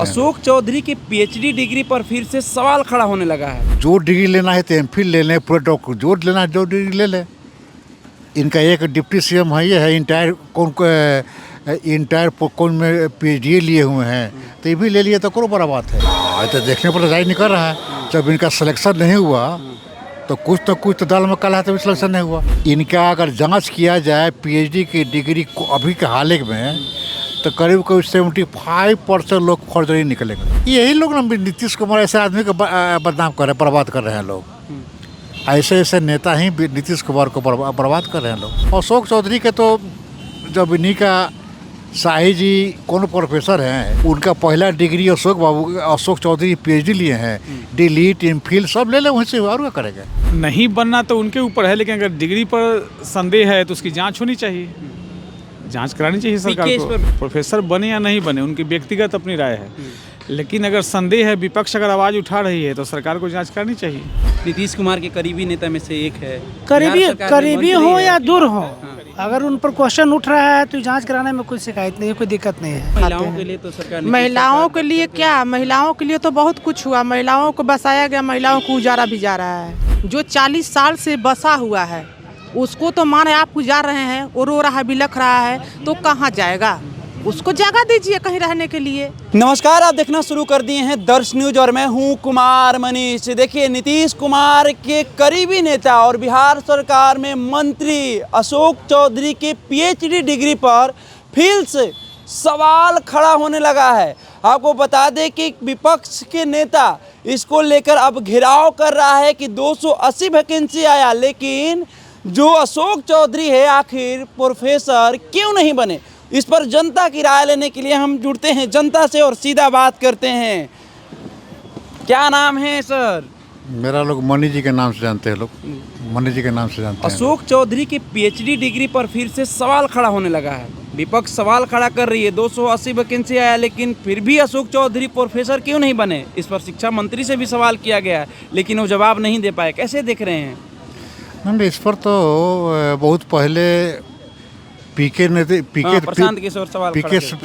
हैं। अशोक चौधरी की PhD degree पर फिर से सवाल खड़ा होने लगा है। जो डिग्री लेना है तो एमफिल ले लें, पूरे डॉक्टर जो लेना है जो डिग्री ले लें। इनका एक डिप्टी सीएम है, ये है इंटायर कौन में पीएचडी लिए हुए हैं, तो ये भी ले लिए तो करो बड़ा बात है। आज तो देखने पर राय नहीं कर रहा है। जब इनका सिलेक्शन नहीं हुआ तो कुछ तो दाल में काला है, तो सिलेक्शन नहीं हुआ। इनका अगर जांच किया जाए पीएचडी की डिग्री को अभी के हाल में, तो करीब 75% लोग फर्जरी निकलेंगे। यही लोग ना नीतीश कुमार ऐसे आदमी को बदनाम कर रहे हैं, बर्बाद कर रहे हैं लोग। ऐसे ऐसे नेता ही नीतीश कुमार को बर्बाद कर रहे हैं लोग। अशोक चौधरी के तो जब इन्हीं का शाही जी कौन प्रोफेसर हैं, उनका पहला डिग्री अशोक चौधरी पीएचडी लिए हैं, डिलीट एमफिल सब ले लें, वहीं से और क्या करेंगे। नहीं बनना तो उनके ऊपर है, लेकिन अगर डिग्री पर संदेह है तो उसकी जांच होनी चाहिए, जांच करानी चाहिए सरकार को। प्रोफेसर बने या नहीं बने उनकी व्यक्तिगत अपनी राय है, लेकिन अगर संदेह है, विपक्ष अगर आवाज़ उठा रही है तो सरकार को जांच करनी चाहिए। नीतीश कुमार के करीबी नेता में से एक है। करीबी हो या दूर हो, अगर उन पर क्वेश्चन उठ रहा है तो जांच कराने में कोई शिकायत नहीं है, कोई दिक्कत नहीं है। महिलाओं के लिए तो सरकार, महिलाओं के लिए क्या, महिलाओं के लिए तो बहुत कुछ हुआ। महिलाओं को बसाया गया, महिलाओं को उजारा भी जा रहा है। जो 40 साल से बसा हुआ है उसको तो माने आप उजार रहे हैं, वो रो रहा है, बिलख रहा है, तो कहाँ जाएगा? उसको जगह दीजिए कहीं रहने के लिए। नमस्कार, आप देखना शुरू कर दिए हैं दर्श न्यूज और मैं हूं कुमार मनीष। देखिए, नीतीश कुमार के करीबी नेता और बिहार सरकार में मंत्री अशोक चौधरी के पीएचडी डिग्री पर फिर से सवाल खड़ा होने लगा है। आपको बता दें कि विपक्ष के नेता इसको लेकर अब घेराव कर रहा है कि 280 वैकेंसी आया, लेकिन जो अशोक चौधरी है आखिर प्रोफेसर क्यों नहीं बने। इस पर जनता की राय लेने के लिए हम जुड़ते हैं जनता से और सीधा बात करते हैं। क्या नाम है सर? मेरा लोग मनी जी के नाम से जानते हैं, लोग मनी जी के नाम से जानते हैं। अशोक चौधरी की पीएचडी डिग्री पर फिर से सवाल खड़ा होने लगा है। विपक्ष सवाल खड़ा कर रही है, 280 वैकेंसी आया, लेकिन फिर भी अशोक चौधरी प्रोफेसर क्यों नहीं बने। इस पर शिक्षा मंत्री से भी सवाल किया गया, लेकिन वो जवाब नहीं दे पाए। कैसे देख रहे हैं? नहीं, इस पर तो बहुत पहले पीके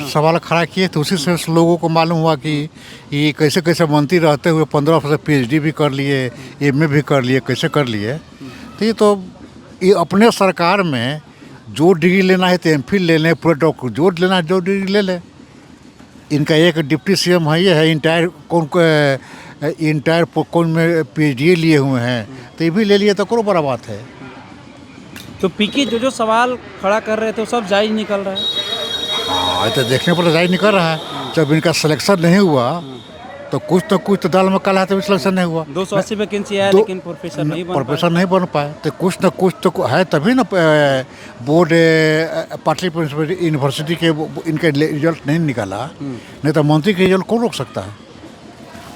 सवाल खड़ा किए, तो उसी से लोगों को मालूम हुआ कि ये कैसे कैसे मंत्री रहते हुए 15 वर्ष पीएचडी भी कर लिए, एमए भी कर लिए, कैसे कर लिए। तो ये अपने सरकार में जो डिग्री लेना है तो एमफिल ले लें, पूरे डॉक्टर जो लेना है जो डिग्री ले लें। इनका एक डिप्टी सीएम है, ये है इंटायर कौन में पीएचडी लिए हुए हैं, तो ये भी ले लिए तो करो बड़ा बात है। तो पीके जो सवाल खड़ा कर रहे थे वो सब जायज निकल रहा है। आज तो देखने पर राय नहीं कर रहा है। जब इनका सिलेक्शन नहीं हुआ तो कुछ तो दाल में काला है, तो सिलेक्शन नहीं हुआ। 280 वैकेंसी आया, लेकिन प्रोफेसर नहीं बन पाए। तो कुछ तो है, तभी ना बोर्ड पाटलिपुत्र यूनिवर्सिटी के इनका रिजल्ट नहीं निकाला, नहीं तो मंत्री का रिजल्ट कौन रोक सकता है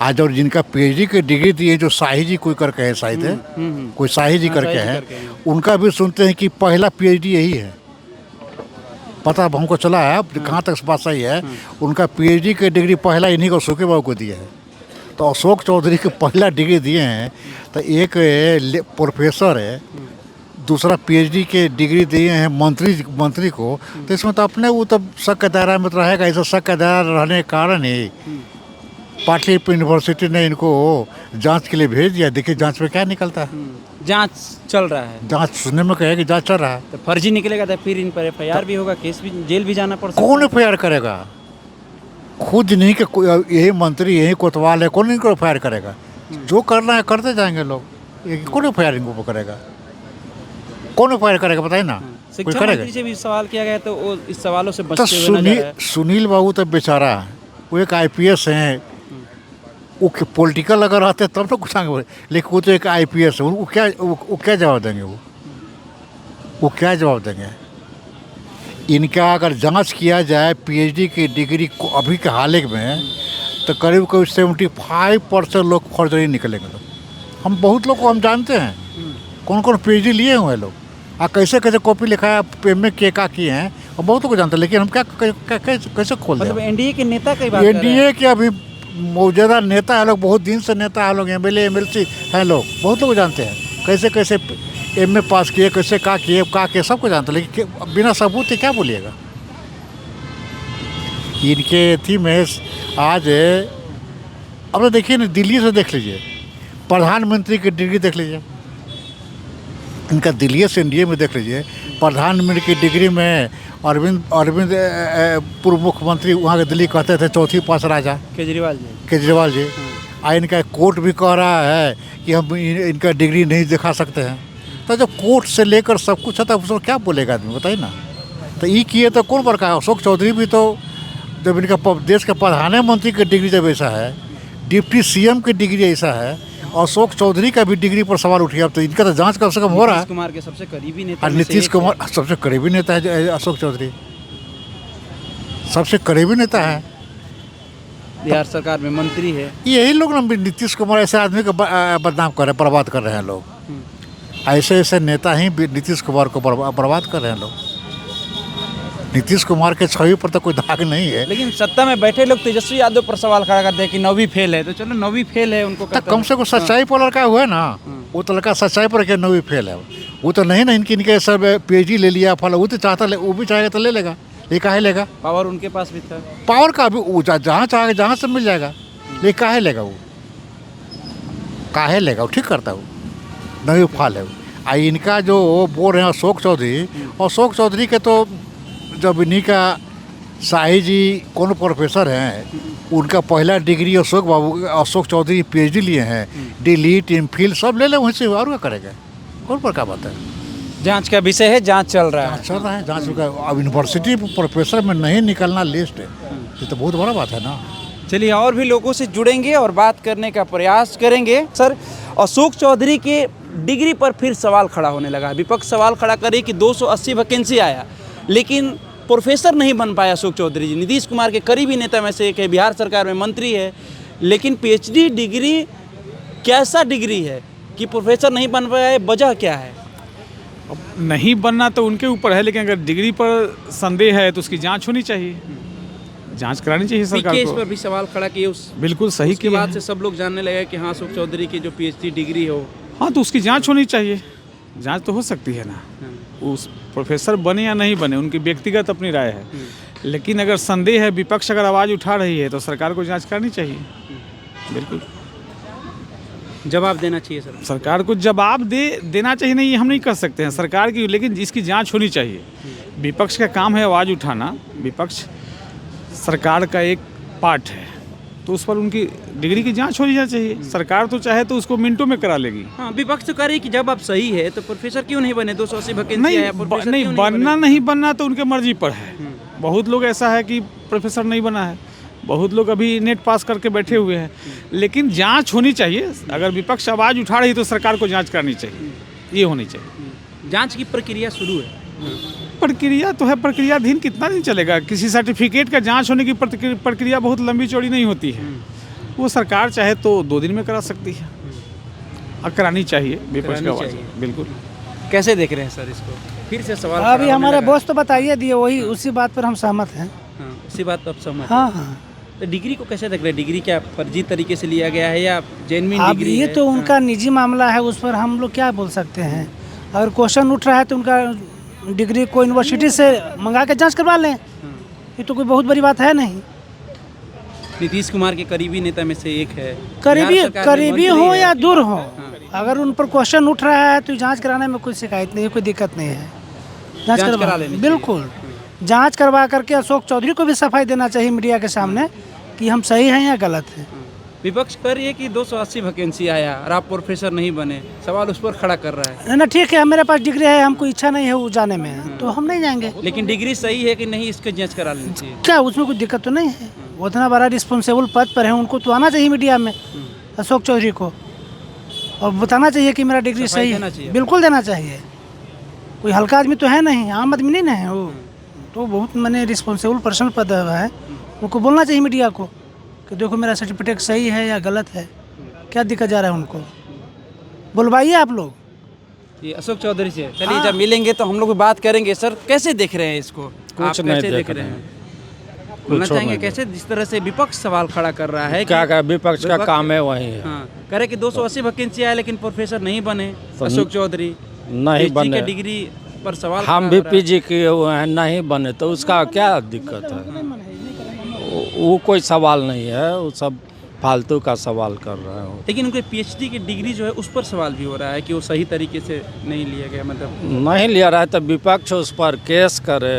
आज। और जिनका पीएचडी की डिग्री दी है, जो शाही जी कोई करके है, शायद है कोई शाही जी करके है, उनका भी सुनते हैं कि पहला पीएचडी यही है। पता अब हमको चला है, कहाँ तक बात सही है। उनका पीएचडी की डिग्री पहला इन्हीं को अशोक बाबू को दिया है। तो अशोक चौधरी को पहला डिग्री दिए हैं, तो एक प्रोफेसर है, दूसरा पीएचडी के डिग्री दिए हैं मंत्री को, तो इसमें तो अपने वो तो शक के दायरा में तो रहेगा। ऐसा शक के दायरा रहने के कारण ही पाटलिपुत्र यूनिवर्सिटी ने इनको जांच के लिए भेज दिया। देखिए जांच में क्या निकलता है। जांच चल रहा है, जांच सुनने में कहे कि जांच चल रहा है। तो फर्जी निकलेगा तो फिर इन पर एफआईआर भी होगा, केस भी, जेल भी जाना पड़ सकता है। कौन एफआईआर करेगा? खुद नहीं कि यही मंत्री, यही कोतवाल है, कौन इनको एफआईआर करेगा? जो करना है करते जाएंगे लोग। कौन एफआईआर इनको करेगा? कौन एफआईआर करेगा बताइए ना। शिक्षा मंत्री से भी सवाल किया गया, तो वो इस सवालों से बचते हुए नजर आए। सुनील बाबू तो बेचारा, वो एक IPS हैं, वो पॉलिटिकल अगर रहते तब तो कुछ आगे, लेकिन वो तो एक IPS है। वो क्या जवाब देंगे? वो क्या जवाब देंगे? इनका अगर जांच किया जाए पीएचडी की डिग्री को अभी के हाल में, तो करीब 75% लोग फर्जरी निकलेंगे। लोग हम बहुत लोग को हम जानते हैं, कौन कौन पीएचडी लिए हुए हैं लोग, कैसे कैसे कॉपी लिखा है, एमए क्या किए हैं, और बहुत लोग को जानते हैं। लेकिन हम कैसे खोल दें? मतलब एनडीए के नेता की बात, एनडीए के अभी मौजूदा नेता है लोग, बहुत दिन से नेता है लोग, MLA MLC हैं लोग, बहुत लोग जानते हैं कैसे कैसे एमए पास किए, कैसे क्या किए सबको जानते हैं। लेकिन बिना सबूत के क्या बोलिएगा? इनके थी में आज अब तो देखिए ना, दिल्ली से देख लीजिए, प्रधानमंत्री की डिग्री देख लीजिए, इनका दिल्ली से एनडीए में देख लीजिए, प्रधानमंत्री की डिग्री में अरविंद पूर्व मुख्यमंत्री वहाँ के दिल्ली कहते थे चौथी पास राजा केजरीवाल जी। आ इनका कोर्ट भी कह रहा है कि हम इनका डिग्री नहीं दिखा सकते हैं। तो जब कोर्ट से लेकर सब कुछ है तो उसको क्या बोलेगा आदमी, बताइए ना। तो ये किए तो कौन प्रकार, अशोक चौधरी भी तो जब इनका देश के प्रधानमंत्री की डिग्री जब ऐसा है, डिप्टी सीएम की डिग्री ऐसा है, अशोक चौधरी का भी डिग्री पर सवाल उठ गया। अब तो इनका तो जांच कम से कम हो रहा है। कुमार के सबसे करीबी नेता और नीतीश कुमार सबसे करीबी नेता है, अशोक चौधरी सबसे करीबी नेता है, बिहार सरकार में मंत्री है। यही लोग ना नीतीश कुमार ऐसे आदमी को बदनाम कर रहे हैं, बर्बाद कर रहे हैं लोग। ऐसे ऐसे नेता ही नीतीश कुमार को बर्बाद कर रहे हैं लोग। नीतीश कुमार के छवि पर तो कोई दाग नहीं है। लेकिन सत्ता में बैठे लोग तेजस्वी यादव पर सवाल खड़ा करते हैं कि नौवीं फेल है। तो चलो नौवीं फेल है, उनको तो कम से कम सच्चाई पर लड़का हुआ है ना। वो तो लड़का सच्चाई पर क्या नौवीं फेल है, वो तो नहीं ना। इनके सब पीएचडी ले लिया फल, वो तो चाहता वो भी चाहेगा तो ले लेगा, ये काहे लेगा। पावर उनके पास भी था, पावर का भी जहाँ चाहेगा जहाँ से मिल जाएगा, लेकिन काहे लेगा वो, काहे लेगा वो, ठीक करता वो, नौवीं फाल है वो। इनका जो बोल रहे हैं अशोक चौधरी के तो जब इन्हीं का शाही जी कौन प्रोफेसर हैं, उनका पहला डिग्री अशोक चौधरी पीएचडी लिए हैं, डिलीट एमफिल सब ले ले वहीं से, और क्या करेगा, कौन पर का बात है। जांच का विषय है, जांच चल रहा है। जांच का। अब यूनिवर्सिटी प्रोफेसर में नहीं निकलना लिस्ट है, ये तो बहुत बड़ा बात है ना। चलिए और भी लोगों से जुड़ेंगे और बात करने का प्रयास करेंगे। सर, अशोक चौधरी के डिग्री पर फिर सवाल खड़ा होने लगा। विपक्ष सवाल खड़ा करे कि 280 वैकेंसी आया, लेकिन प्रोफेसर नहीं बन पाया अशोक चौधरी जी। नीतीश कुमार के करीबी नेता में से एक है, बिहार सरकार में मंत्री है, लेकिन पीएचडी डिग्री कैसा डिग्री है कि प्रोफेसर नहीं बन पाया, वजह क्या है? अब नहीं बनना तो उनके ऊपर है, लेकिन अगर डिग्री पर संदेह है तो उसकी जांच होनी चाहिए, जांच करानी चाहिए सरकार को। इस पर भी सवाल खड़ा किए, उस बिल्कुल सही की बात से सब लोग जानने लगे कि हाँ अशोक चौधरी की जो पीएचडी डिग्री हो, हाँ तो उसकी जांच होनी चाहिए। जांच तो हो सकती है ना, उस प्रोफेसर बने या नहीं बने उनकी व्यक्तिगत अपनी राय है, लेकिन अगर संदेह है, विपक्ष अगर आवाज़ उठा रही है तो सरकार को जांच करनी चाहिए। बिल्कुल जवाब देना चाहिए सर, सरकार को जवाब देना चाहिए। नहीं, ये हम नहीं कर सकते हैं सरकार की, लेकिन इसकी जांच होनी चाहिए। विपक्ष का काम है आवाज़ उठाना, विपक्ष सरकार का एक पार्ट है, तो उस पर उनकी डिग्री की जांच होनी चाहिए। सरकार तो चाहे तो उसको मिनटों में करा लेगी। हाँ, विपक्ष तो कह रही है कि जब आप सही है तो प्रोफेसर क्यों नहीं बने, 280 वैकेंसी है, नहीं बनना नहीं बनना तो उनके मर्जी पर है। बहुत लोग ऐसा है कि प्रोफेसर नहीं बना है, बहुत लोग अभी नेट पास करके बैठे हुए हैं, लेकिन जांच होनी चाहिए। अगर विपक्ष आवाज़ उठा रही तो सरकार को जांच करनी चाहिए, ये होनी चाहिए। जांच की प्रक्रिया शुरू है, प्रक्रिया तो है, प्रक्रियाधीन कितना दिन चलेगा। किसी सर्टिफिकेट का जांच होने की प्रक्रिया बहुत लंबी चौड़ी नहीं होती है, वो सरकार चाहे तो 2 दिन में करा सकती है, और करानी चाहिए विपक्ष का आवाज़। बिल्कुल। कैसे देख रहे हैं सर इसको? फिर से सवाल अभी हमारे बॉस तो बताइए दिए, वही उसी बात पर हम सहमत हैं। उसी बात पर आप सहमत? हाँ। तो डिग्री को कैसे देख रहे हैं? डिग्री क्या फर्जी तरीके से लिया गया है या जेन्युइन डिग्री ये है? तो उनका निजी मामला है, उस पर हम लोग क्या बोल सकते हैं। अगर क्वेश्चन उठ रहा है तो उनका डिग्री को यूनिवर्सिटी से मंगा के जांच करवा लें, ये तो कोई बहुत बड़ी बात है नहीं। नीतीश कुमार के करीबी नेता में से एक है, करीबी हो या दूर हो, अगर उन पर क्वेश्चन उठ रहा है तो जांच कराने में कोई शिकायत नहीं है, कोई दिक्कत नहीं है। जांच करा लेनी, बिल्कुल जांच करवा करके अशोक चौधरी को भी सफाई देना चाहिए मीडिया के सामने कि हम सही हैं या गलत हैं। विपक्ष कर रही है कि 280 वैकेंसी आया और आप प्रोफेसर नहीं बने, सवाल उस पर खड़ा कर रहा है। ना ठीक है, मेरे पास डिग्री है, हमको इच्छा नहीं है वो जाने में, तो हम नहीं जाएंगे। लेकिन डिग्री सही है कि नहीं, इसका जांच करा लेनी चाहिए। क्या उसमें कोई दिक्कत तो नहीं है? वो इतना बड़ा रिस्पॉन्सिबल पद पर है, उनको तो आना चाहिए मीडिया में अशोक चौधरी को, और बताना चाहिए कि मेरा डिग्री सही है। बिल्कुल देना चाहिए, कोई हल्का आदमी तो है नहीं, आम आदमी नहीं ना है वो, तो बहुत मैंने रिस्पॉन्सिबल पर्सन पद है, उनको बोलना चाहिए मीडिया को कि देखो मेरा सर्टिफिकेट सही है या गलत है, क्या दिक्कत जा रहा है, उनको बुलवाइए आप लोग। ये अशोक चौधरी से चलिए, जब मिलेंगे तो हम लोग बात करेंगे। सर कैसे देख रहे हैं इसको? आप कैसे देख रहे हैं? बोलना चाहेंगे कैसे, जिस तरह से विपक्ष सवाल खड़ा कर रहा है? क्या विपक्ष का काम है वही है। हाँ, कह रहे कि 280 वैकेंसी आया लेकिन प्रोफेसर नहीं बने अशोक चौधरी, नहीं बने, डिग्री पर सवाल हम भी पीजी किए हुए हैं, नहीं बने तो उसका क्या दिक्कत है? वो कोई सवाल नहीं है, वो सब फालतू का सवाल कर रहे हो। लेकिन उनके पीएचडी की डिग्री जो है उस पर सवाल भी हो रहा है कि वो सही तरीके से नहीं लिया गया, मतलब नहीं लिया रहा है तो विपक्ष उस पर केस करे,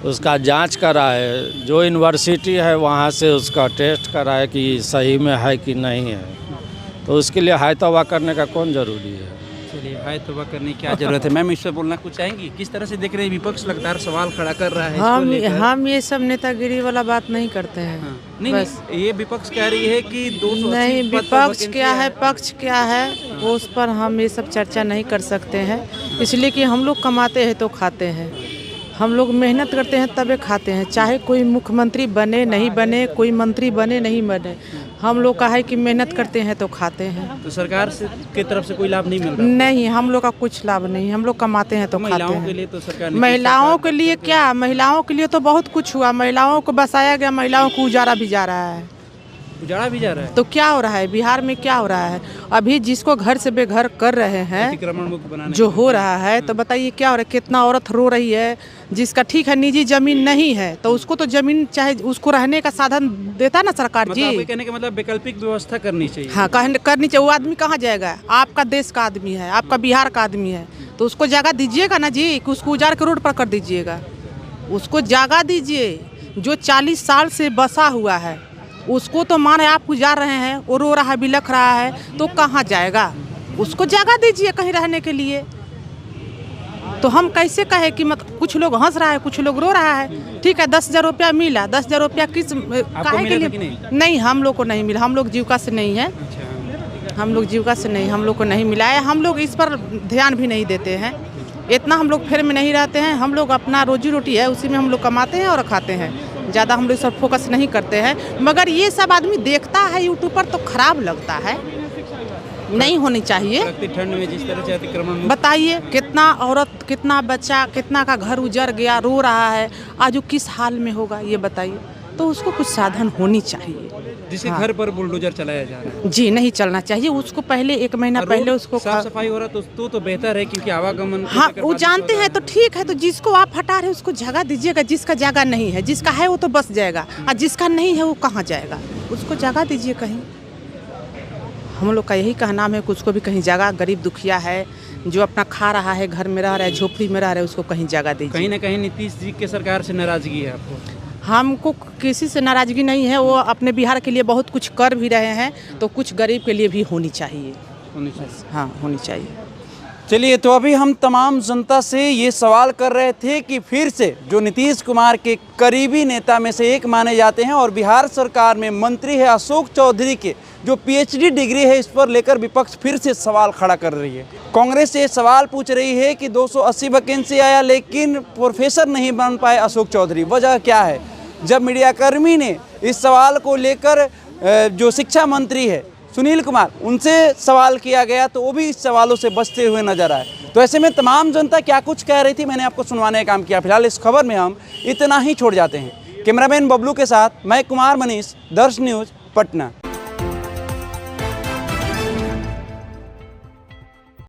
उसका जांच कराए, जो यूनिवर्सिटी है वहाँ से उसका टेस्ट कराए कि सही में है कि नहीं है। तो उसके लिए हाय तौबा करने का कौन ज़रूरी है? चलिए, हाय तौबा करने की क्या जरूरत है? मैम इस पर बोलना कुछ चाहेंगी? किस तरह से देख रहे हैं विपक्ष लगातार सवाल खड़ा कर रहा है इसको लेकर? हम ये सब नेतागिरी वाला बात नहीं करते हैं। हाँ। नहीं, ये विपक्ष कह रही है कि 280 नहीं, पद पर विपक्ष वैकेंसी क्या है पक्ष क्या है वो उस पर हम ये सब चर्चा नहीं कर सकते हैं, इसलिए कि हम लोग कमाते हैं तो खाते हैं, हम लोग मेहनत करते हैं तबे खाते हैं। चाहे कोई मुख्यमंत्री बने नहीं बने, कोई मंत्री बने नहीं बने, हम लोग का है कि मेहनत करते हैं तो खाते हैं। तो सरकार से की तरफ से कोई लाभ नहीं मिल रहा? नहीं, हम लोग का कुछ लाभ नहीं, हम लोग कमाते हैं तो खाते महिलाओं हैं। के लिए तो सरकार महिलाओं के लिए क्या, महिलाओं के लिए तो बहुत कुछ हुआ, महिलाओं को बसाया गया, महिलाओं को उजाड़ा भी जा रहा है। उजाड़ा भी जा रहा है तो क्या हो रहा है बिहार में, क्या हो रहा है अभी? जिसको घर से बेघर कर रहे हैं, अतिक्रमण मुक्त बनाने जो हो रहा है, तो बताइए क्या हो रहा है? कितना औरत रो रही है, जिसका ठीक है निजी जमीन नहीं है तो उसको तो जमीन चाहे उसको रहने का साधन देता ना सरकार मतलब जी। आपके कहने का मतलब वैकल्पिक व्यवस्था करनी चाहिए। हाँ, करनी चाहिए। वो आदमी कहाँ जाएगा? आपका देश का आदमी है, आपका बिहार का आदमी है, तो उसको जगह दीजिएगा ना जी, कि उसको उजाड़ के रोड पर कर दीजिएगा, उसको जगह दीजिए। जो 40 साल से बसा हुआ है उसको तो माने आप उजाड़ रहे हैं, वो रो रहा है, बिलख रहा है, तो कहाँ जाएगा? उसको जगह दीजिए कहीं रहने के लिए। तो हम कैसे कहे कि मतलब कुछ लोग हंस रहा है, कुछ लोग रो रहा है। ठीक है, 10,000 रुपया मिला, 10,000 रुपया किस काहे के लिए? नहीं, हम लोग को नहीं मिला, हम लोग जीविका से नहीं है, हम लोग जीविका से नहीं, हम लोग को नहीं मिला है। हम लोग इस पर ध्यान भी नहीं देते हैं, इतना हम लोग फेर में नहीं रहते हैं। हम लोग अपना रोजी रोटी है उसी में हम लोग कमाते हैं और खाते हैं, ज़्यादा हम लोग इस पर फोकस नहीं करते हैं। मगर ये सब आदमी देखता है यूट्यूब पर तो खराब लगता है, नहीं होनी चाहिए। ठंड में जिस तरह से अतिक्रमण, बताइए कितना औरत, कितना बच्चा, कितना का घर उजड़ गया, रो रहा है, आज वो किस हाल में होगा ये बताइए। तो उसको कुछ साधन होनी चाहिए। जिसके घर पर बुलडोजर चलाया जा रहा है जी, नहीं चलना चाहिए। उसको पहले 1 महीना पहले उसको साफ सफाई हो रहा तो बेहतर है, क्योंकि आवागमन। हाँ, वो जानते हैं तो ठीक है, तो जिसको आप हटा रहे उसको जगह दीजिएगा। जिसका जगह नहीं है, जिसका है वो तो बस जाएगा, और जिसका नहीं है वो कहाँ जाएगा? उसको जगह दीजिए कहीं। हम लोग का यही कहना है कि उसको भी कहीं जगह, गरीब दुखिया है जो अपना खा रहा है, घर में रह रहा है, झोपड़ी में रह रहा है, उसको कहीं जगह दीजिए। कहीं ना कहीं नीतीश जी के सरकार से नाराजगी है आपको? हमको किसी से नाराजगी नहीं है, वो अपने बिहार के लिए बहुत कुछ कर भी रहे हैं, तो कुछ गरीब के लिए भी होनी चाहिए। हाँ, होनी चाहिए। चलिए, तो अभी हम तमाम जनता से ये सवाल कर रहे थे कि फिर से जो नीतीश कुमार के करीबी नेता में से एक माने जाते हैं और बिहार सरकार में मंत्री है अशोक चौधरी के जो पीएचडी डिग्री है, इस पर लेकर विपक्ष फिर से सवाल खड़ा कर रही है। कांग्रेस से ये पूछ रही है कि 280 वैकेंसी आया लेकिन प्रोफेसर नहीं बन पाए अशोक चौधरी, वजह क्या है? जब मीडियाकर्मी ने इस सवाल को लेकर जो शिक्षा मंत्री है सुनील कुमार, उनसे सवाल किया गया तो वो भी इस सवालों से बचते हुए नजर आए। तो ऐसे में तमाम जनता क्या कुछ कह रही थी मैंने आपको सुनवाने का काम किया। फिलहाल इस खबर में हम इतना ही छोड़ जाते हैं। कैमरामैन बबलू के साथ मैं कुमार मनीष, दर्श न्यूज़, पटना।